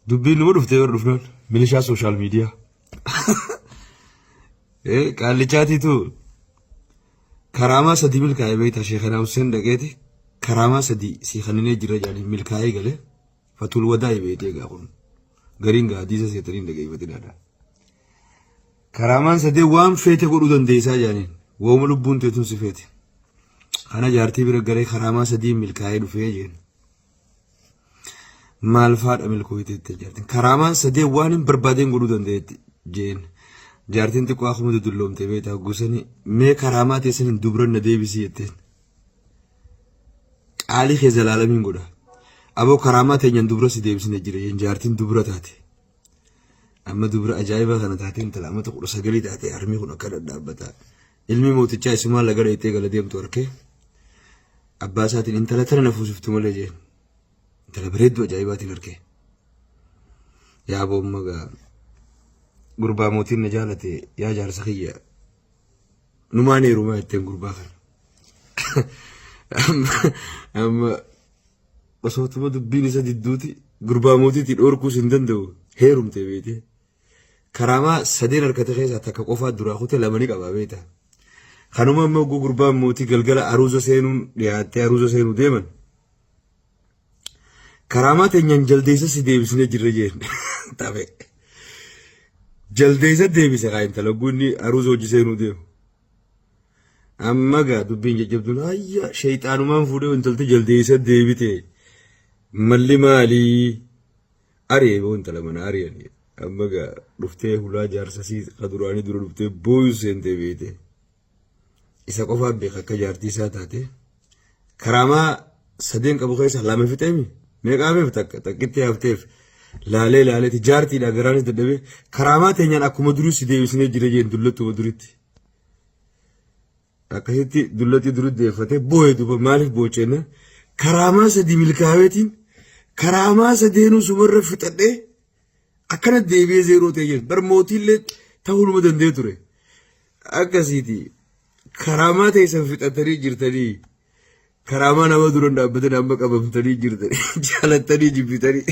dubbiin nama dhuftee warra dhufnaan milishaa sooshaal miidiyaa. Qaallichaatiitu karaamaa sadii milkaa'ee beektaa sheekana Hussein dhaqeeti karaamaa sadii siiqaninee jira jedhanii milkaa'ee galee fatul wadaa beekee gaafun gariin gaadiisa seetaniin dhaqeeffate dhaadhaa. Karaamaan sadii waan feete godhuu dandeessaa jedhaniin wooma lubbuun teetuun si feete. Kana jaartii bira garee karaamaa sadii milkaa'ee dhufee jeen. Maal faadha milkooyiteetti jaartiin karaamaan sadii waan hin barbaadeen godhuu dandeetti jeen. Jaartiin xiqqoo akkuma dudulloomte beektaa gosanii mee karaamaa teessaniin dubra na deebisii jetteen. Qaalii kee zalaalamiin godha. Aboo karaamaa teenyaan dubra si deebisine jira jeen jaartiin dubra taate. Amma dubra ajaa'ibaa kana taatee intala amma 19 taate armii kun akka dhadhaabbata. Ilmi mootichaa isumaan laga dheettee gala deemtu arkee abbaa isaatiin intala tana na fuusiftu malee jeen. Intala bareedduu ajaa'ibaatiin arkee. Yaa boommagaa. Gurbaa mootiin na jaalate yaa jaarsa kiyya numaan heerumaa jetteen gurbaa kana. Amma osootuma dubbiin isa didduuti gurbaa mootiitii dhoorkuus hin danda'u heerumte beete. Karaamaa sadeen harkate keessaa takka qofaa duraa kute lamani qabaa beeta. Kanuma amma gurbaan mootii galgala aruuza seenuun dhiyaattee aruuza seenuu deeman. Karaamaa teenyaan jaldeessa si deebisnee jirra jeen taphee. Jaldeessa deebise kaa intala gunni aruuza hojii seenuu deemu. Amma gaa dubbiin jajjabduun ayya shayxaanumaan fuudhee intalti jaldeessa deebite malli maalii ari'ee boo intala mana ari'anii. Amma gaa dhuftee hulaa jaarsasii kaduraanii dura dhuftee booyu seentee beete. Isa qofaa beeka akka jaartii isaa taate. Karaamaa sadeen qabu keessa lama fixeemi meeqaa beef takkitti hafteef. Laalee jaartiidha garaanis dadhabee karaamaa teenyaan akkuma durii si deebisnee jira jeen dullattuma duritti. Akkasitti dullatti duritti deeffatee boo'ee duuba maaliif boocheenna karaamaa sadii milkaa'eetiin karaamaa sadeenuu sumarra fixadhee akkana deebi'ee zeeroo ta'e jeen bar mootiillee ta'uu danda'ee ture. Akkasiiti karaamaa teessan fixattanii jirtanii karaamaa nama duraan dhaabbatanii amma qabamtanii jirtanii jaalattanii jibbitanii.